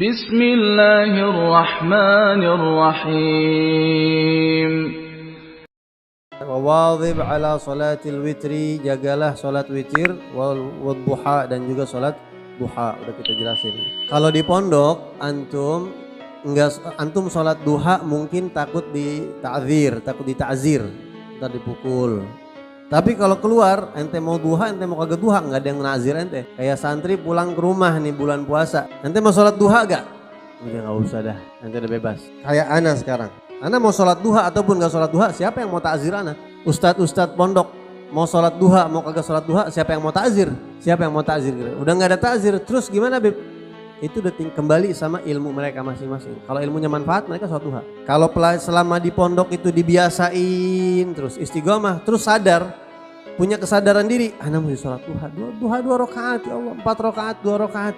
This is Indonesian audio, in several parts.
Bismillahirrahmanirrahim. Wawadhib ala salatil witri, jagalah salat witir, wal duha, dan juga salat duha. Udah kita jelasin. Kalau di pondok antum salat duha mungkin takut dita'zir, ntar dipukul. Tapi kalau keluar ente mau duha, ente mau kagak duha, nggak ada yang nazir ente. Kayak santri pulang ke rumah nih bulan puasa, ente mau salat duha gak? Udah nggak usah dah, ente udah bebas. Kayak ana sekarang, ana mau salat duha ataupun nggak salat duha, siapa yang mau takzir ana? Ustadz pondok mau salat duha mau kagak salat duha, siapa yang mau takzir? Siapa yang mau takzir? Udah nggak ada takzir, terus gimana beb? Itu udah kembali sama ilmu mereka masing-masing. Kalau ilmunya manfaat, mereka sholat duha. Kalau selama di pondok itu dibiasain terus istiqomah, terus sadar, punya kesadaran diri, anak mau sholat duha, dua rakaat, ya Allah, 4 rakaat, 2 rakaat.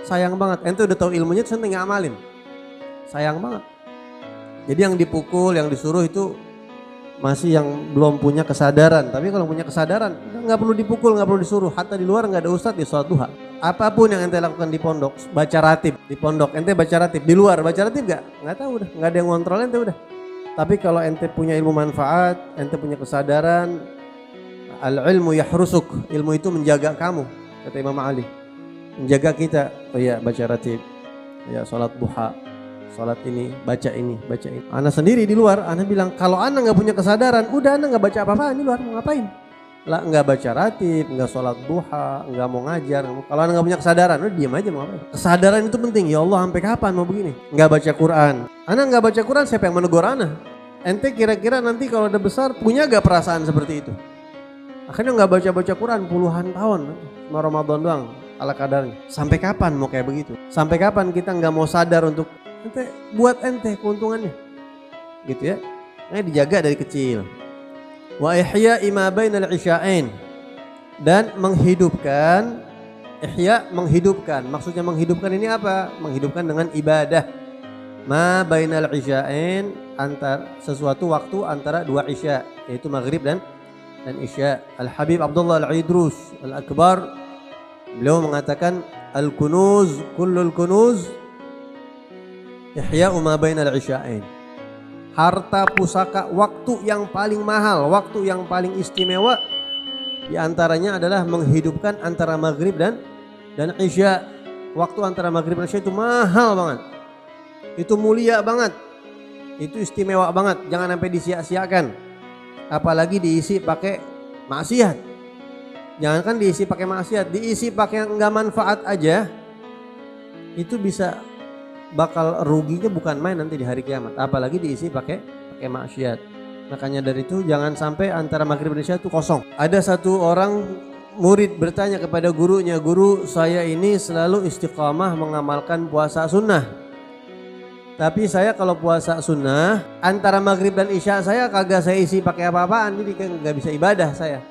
Sayang banget, ente udah tahu ilmunya terus ente nggak amalin. Sayang banget. Jadi yang dipukul, yang disuruh itu masih yang belum punya kesadaran. Tapi kalau punya kesadaran, nggak perlu dipukul, nggak perlu disuruh. Hatta di luar nggak ada ustadz di sholat duha. Apapun yang ente lakukan di pondok, baca ratib di pondok, ente baca ratib. Di luar baca ratib nggak tahu udah, nggak ada yang ngontrol ente udah. Tapi kalau ente punya ilmu manfaat, ente punya kesadaran, al ilmu yahrusuk, ilmu itu menjaga kamu, kata Imam Ali, menjaga kita. Oh iya, baca ratib, ya sholat duha, sholat ini, baca ini. Ana sendiri di luar, ana bilang kalau ana nggak punya kesadaran, udah ana nggak baca apa-apa di luar, mau ngapain? Lah nggak baca ratib, nggak sholat duha, nggak mau ngajar. Kalau ana nggak punya kesadaran, udah diam aja, mau ngapain? Kesadaran itu penting. Ya Allah, sampai kapan mau begini? Nggak baca Quran. Ana nggak baca Quran, siapa yang menegur ana? Ente kira-kira nanti kalau udah besar punya gak perasaan seperti itu? Akhirnya nggak baca Quran puluhan tahun, cuma Ramadan doang ala kadarnya. Sampai kapan mau kayak begitu? Sampai kapan kita nggak mau sadar untuk ente buat ente keuntungannya, gitu ya? Ini dijaga dari kecil. Wa ihya ma bainal isya'ain, dan menghidupkan. Ihya menghidupkan. Maksudnya menghidupkan ini apa? Menghidupkan dengan ibadah. Ma bainal isya'ain, antar sesuatu waktu antara dua isya, yaitu maghrib dan isya. Al-Habib Abdullah Al-Idrus Al-Akbar, beliau mengatakan al-kunuz, kullul kunuz ihya ma bainal isya'ain. Harta pusaka, waktu yang paling mahal, waktu yang paling istimewa diantaranya adalah menghidupkan antara maghrib dan isya. Waktu antara maghrib dan isya itu mahal banget, itu mulia banget, itu istimewa banget. Jangan sampai disia-siakan, apalagi diisi pakai maksiat. Jangankan diisi pakai maksiat, diisi pakai yang enggak manfaat aja, itu bisa bakal ruginya bukan main nanti di hari kiamat, apalagi diisi pakai maksiat. Makanya dari itu jangan sampai antara maghrib dan isya itu kosong. Ada satu orang murid bertanya kepada gurunya, guru saya ini selalu istiqamah mengamalkan puasa sunnah, tapi saya kalau puasa sunnah antara maghrib dan isya saya kagak saya isi pakai apa-apaan, jadi nggak bisa ibadah saya.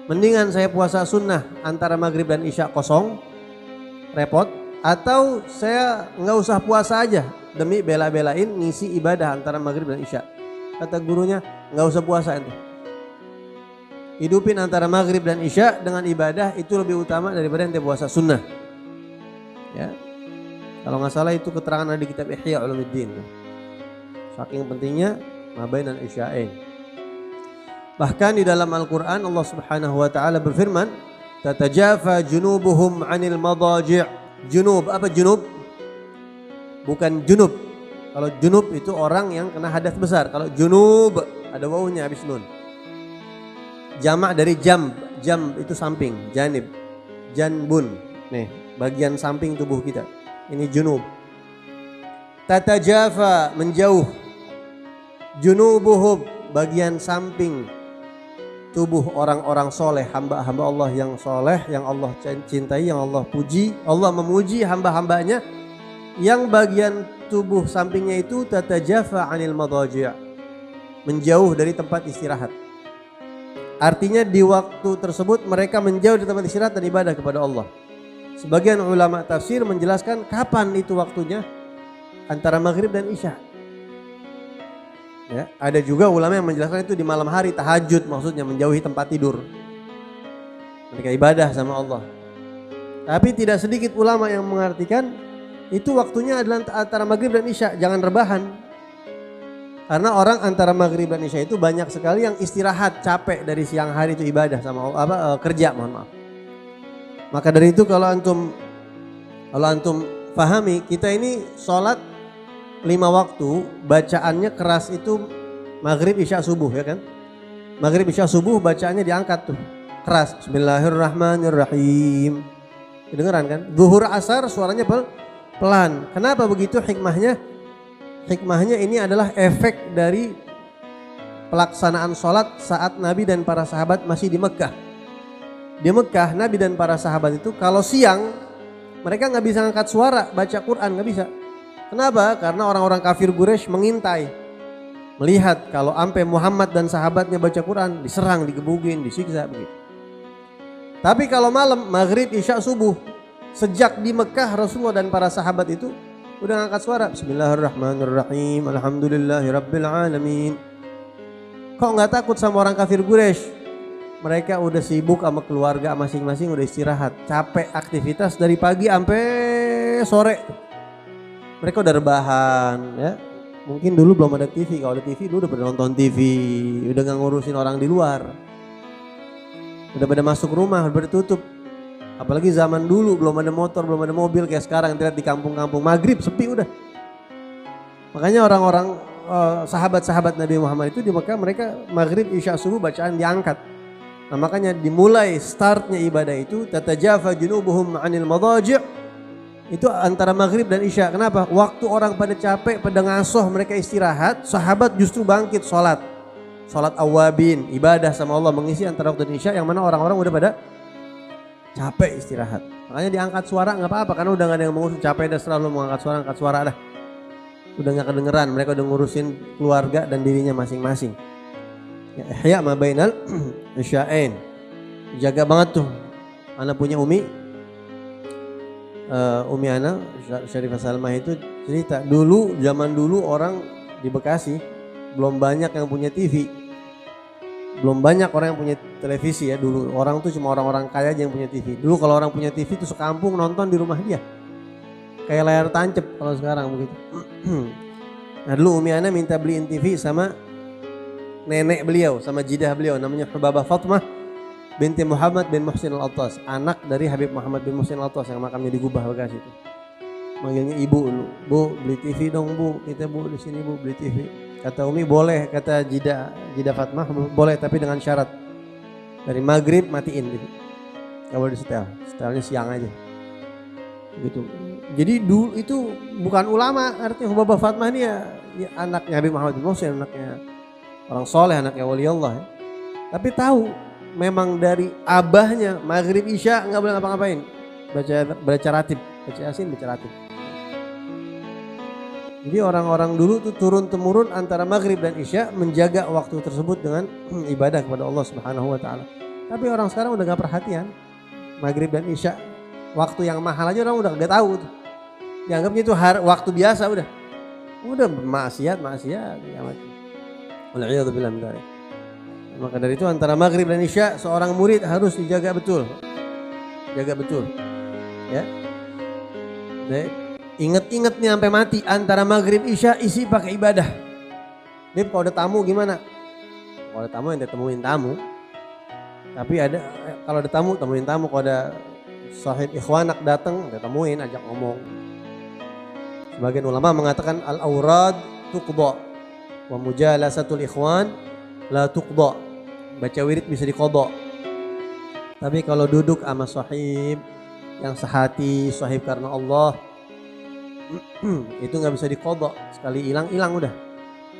Mendingan saya puasa sunnah antara maghrib dan isya kosong, repot, atau saya nggak usah puasa aja demi bela-belain ngisi ibadah antara maghrib dan isya. Kata gurunya, nggak usah puasa ente. Hidupin antara maghrib dan isya dengan ibadah, itu lebih utama daripada ente puasa sunnah. Ya, kalau nggak salah itu keterangan ada di kitab Ihya Ulumuddin. Saking pentingnya ma bainal isya'ain. Bahkan di dalam Al-Quran Allah Subhanahu Wa Taala berfirman, tatajafa junubuhum 'anil madaji'. Junub, apa junub? Bukan junub. Kalau junub itu orang yang kena hadas besar. Kalau junub ada wawunya habis nun. Jamak dari jam itu samping, janib, janbun. Nih, bagian samping tubuh kita. Ini junub. Tatajafa, menjauh. Junubuhum, bagian samping tubuh orang-orang soleh, hamba-hamba Allah yang soleh, yang Allah cintai, yang Allah puji. Allah memuji hamba-hambanya yang bagian tubuh sampingnya itu tatajafa 'anil madaji', menjauh dari tempat istirahat. Artinya di waktu tersebut mereka menjauh dari tempat istirahat dan ibadah kepada Allah. Sebagian ulama tafsir menjelaskan kapan itu waktunya, antara maghrib dan isya. Ya, ada juga ulama yang menjelaskan itu di malam hari, tahajud, maksudnya menjauhi tempat tidur. Mereka ibadah sama Allah. Tapi tidak sedikit ulama yang mengartikan itu waktunya adalah antara maghrib dan isya, jangan rebahan. Karena orang antara maghrib dan isya itu banyak sekali yang istirahat, capek dari siang hari itu ibadah sama kerja, mohon maaf. Maka dari itu kalau antum pahami, kita ini sholat 5 waktu, bacaannya keras itu maghrib, isya, subuh ya kan. Maghrib, isya, subuh bacaannya diangkat tuh, keras. Bismillahirrahmanirrahim. Kedengeran kan? Zuhur, asar suaranya pelan. Kenapa begitu hikmahnya? Hikmahnya ini adalah efek dari pelaksanaan sholat saat Nabi dan para sahabat masih di Mekah. Di Mekah Nabi dan para sahabat itu kalau siang mereka nggak bisa ngangkat suara baca Quran, nggak bisa. Kenapa? Karena orang-orang kafir Quraisy mengintai. Melihat kalau ampe Muhammad dan sahabatnya baca Quran diserang, digebukin, disiksa begitu. Tapi kalau malam maghrib, isya, subuh, sejak di Mekah Rasulullah dan para sahabat itu udah ngangkat suara. Bismillahirrahmanirrahim. Alhamdulillahirabbil alamin. Kok nggak takut sama orang kafir Quraisy? Mereka udah sibuk sama keluarga masing-masing, udah istirahat, capek aktivitas dari pagi sampai sore. Mereka udah rebahan ya. Mungkin dulu belum ada TV, kalau ada TV dulu udah pada nonton TV, udah nggak ngurusin orang di luar. Udah pada masuk rumah, udah pada tutup. Apalagi zaman dulu belum ada motor, belum ada mobil kayak sekarang. Lihat di kampung-kampung maghrib sepi udah. Makanya orang-orang sahabat-sahabat Nabi Muhammad itu di Mekah mereka maghrib, isya, subuh bacaan diangkat. Nah makanya dimulai startnya ibadah itu tatajafa junubuhum 'anil madaji'. Itu antara maghrib dan isya. Kenapa? Waktu orang pada capek, pada ngasoh mereka istirahat, sahabat justru bangkit sholat. Sholat awabin, ibadah sama Allah, mengisi antara waktu dan isya yang mana orang-orang udah pada capek istirahat. Makanya diangkat suara nggak apa-apa karena udah nggak ada yang mengurus, capek dah selalu mau angkat suara dah. Udah nggak kedengeran, mereka udah ngurusin keluarga dan dirinya masing-masing. Ya, ihya ma bainal isya'ain. Jaga banget tuh. Ana punya Umi Ana Syarifah Salmah itu cerita dulu, zaman dulu orang di Bekasi belum banyak yang punya TV. Belum banyak orang yang punya televisi ya dulu. Orang tuh cuma orang-orang kaya aja yang punya TV. Dulu kalau orang punya TV tuh sekampung nonton di rumah dia. Kayak layar tancap kalau sekarang begitu. Nah dulu Umi Ana minta beliin TV sama nenek beliau, sama jidah beliau. Namanya Hubabah Fatmah binti Muhammad bin Muhsin Al-Attas. Anak dari Habib Muhammad bin Muhsin Al-Attas yang makamnya di Gubah Bekasi itu. Manggilnya ibu dulu. Bu beli TV dong bu. Kita bu di sini bu beli TV. Kata Umi boleh, kata Jidah Fatmah boleh tapi dengan syarat dari maghrib matiin gitu. Gak boleh disetel, setelnya siang aja. Gitu. Jadi dulu itu bukan ulama, artinya Hubabah Fatmah ini ya anaknya Habib Muhammad bin Muhsin, anaknya orang soleh, anaknya wali Allah ya. Tapi tahu memang dari abahnya maghrib isya nggak boleh ngapa-ngapain, baca ratib, baca yasin, baca ratib. Jadi orang-orang dulu tuh turun temurun antara maghrib dan isya menjaga waktu tersebut dengan ibadah kepada Allah Subhanahu wa taala. Tapi orang sekarang udah gak perhatian. Maghrib dan isya waktu yang mahal aja orang udah gak tahu tuh. Dianggapnya itu waktu biasa udah. Udah maksiat ya macam. Wal'iyadzubillah min dzalik. Maka dari itu antara maghrib dan isya seorang murid harus dijaga betul. Jaga betul. Ya. Ingat-ingat nih sampai mati antara maghrib isya isi pakai ibadah. Bib kalau ada tamu gimana? Kalau ada tamu yang temuin tamu. Tapi ada kalau ada tamu temuin tamu. Kalau ada sahib ikhwanak datang temuin, ajak ngomong. Sebagian ulama mengatakan al-aurad tuqda wa mujalasatul ikhwan la tuqda. Baca wirid bisa diqadha. Tapi kalau duduk sama sahib yang sehati, sahib karena Allah itu nggak bisa diqadha, sekali hilang udah.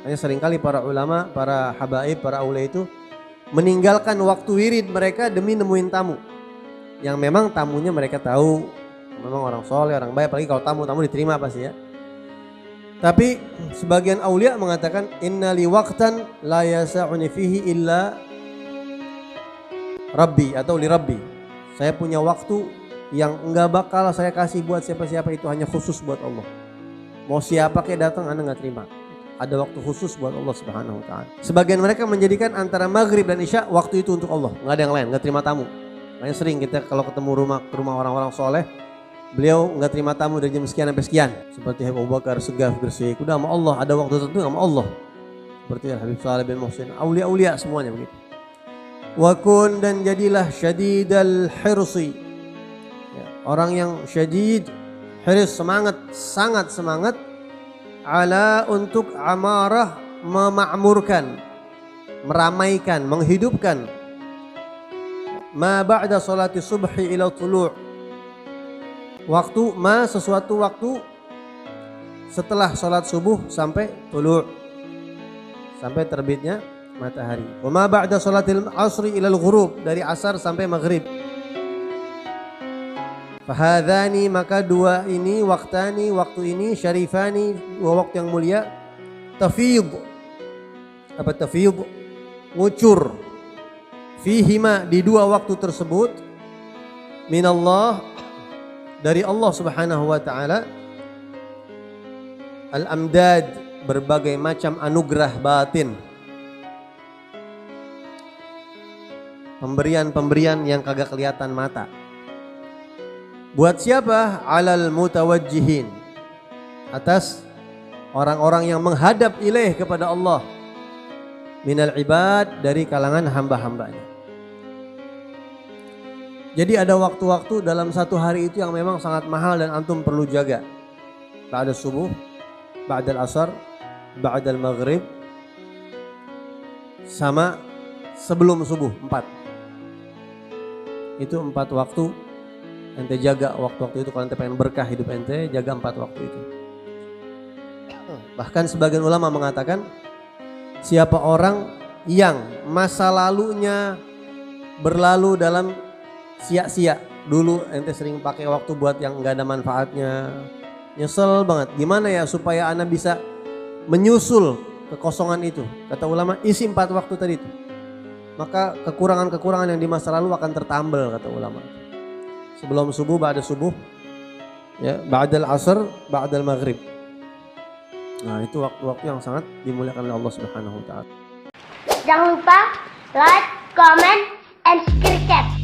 Hanya seringkali para ulama, para habaib, para aulia itu meninggalkan waktu wirid mereka demi nemuin tamu yang memang tamunya mereka tahu memang orang soleh, orang baik, apalagi kalau tamu diterima pasti ya. Tapi sebagian aulia mengatakan inna li waqtan la yasa'uni fihi illa rabbi atau li rabbi. Saya punya waktu yang enggak bakal saya kasih buat siapa-siapa, itu hanya khusus buat Allah. Mau siapa kayak datang Anda enggak terima. Ada waktu khusus buat Allah Subhanahu wa taala. Sebagian mereka menjadikan antara maghrib dan isya waktu itu untuk Allah, enggak ada yang lain, enggak terima tamu. Makanya sering kita kalau ketemu rumah orang-orang soleh Beliau nggak terima tamu dari jam sekian sampai sekian. Seperti Habib Abu Bakar Segaf Gresik. Udah sama Allah, ada waktu tertentu sama Allah. Seperti Habib Saleh bin Muhsin. Aulia-aulia semuanya begitu. Wa kun, dan jadilah syadidal hirsi. Ya, orang yang syadid, hirs, semangat, sangat semangat. Ala, untuk amarah, memakmurkan, meramaikan, menghidupkan. Ma ba'da salati subhi ila tulu'. Waktu ma, sesuatu waktu setelah sholat subuh sampai tulu', sampai terbitnya matahari. Wa ma ba'da sholatil asri ilal ghurub, dari asar sampai maghrib. Fahadhani, maka dua ini, waktani, waktu ini, syarifani, dua waktu yang mulia. Tafiyud, apa tafiyud? Ngucur. Fihima, di dua waktu tersebut. Minallah, dari Allah Subhanahu wa taala, al-amdad, berbagai macam anugerah batin. Pemberian-pemberian yang kagak kelihatan mata. Buat siapa? Alal mutawajjihin, atas orang-orang yang menghadap ilaih kepada Allah. Minal ibad, dari kalangan hamba-hambanya. Jadi ada waktu-waktu dalam satu hari itu yang memang sangat mahal dan antum perlu jaga. Ba'da subuh, ba'da asar, ba'da maghrib, sama sebelum subuh, 4. Itu 4 waktu. Ente jaga waktu-waktu itu. Kalau ente pengen berkah hidup ente, jaga 4 waktu itu. Bahkan sebagian ulama mengatakan, siapa orang yang masa lalunya berlalu dalam sia-sia. Dulu ente sering pakai waktu buat yang gak ada manfaatnya, nyesel banget. Gimana ya supaya ana bisa menyusul kekosongan itu? Kata ulama, isi 4 waktu tadi itu. Maka kekurangan-kekurangan yang di masa lalu akan tertambal, kata ulama. Sebelum subuh, ba'da subuh, ya, ba'dal asr, ba'dal maghrib. Nah, itu waktu-waktu yang sangat dimuliakan oleh Allah Subhanahu wa taala. Jangan lupa like, comment, and subscribe.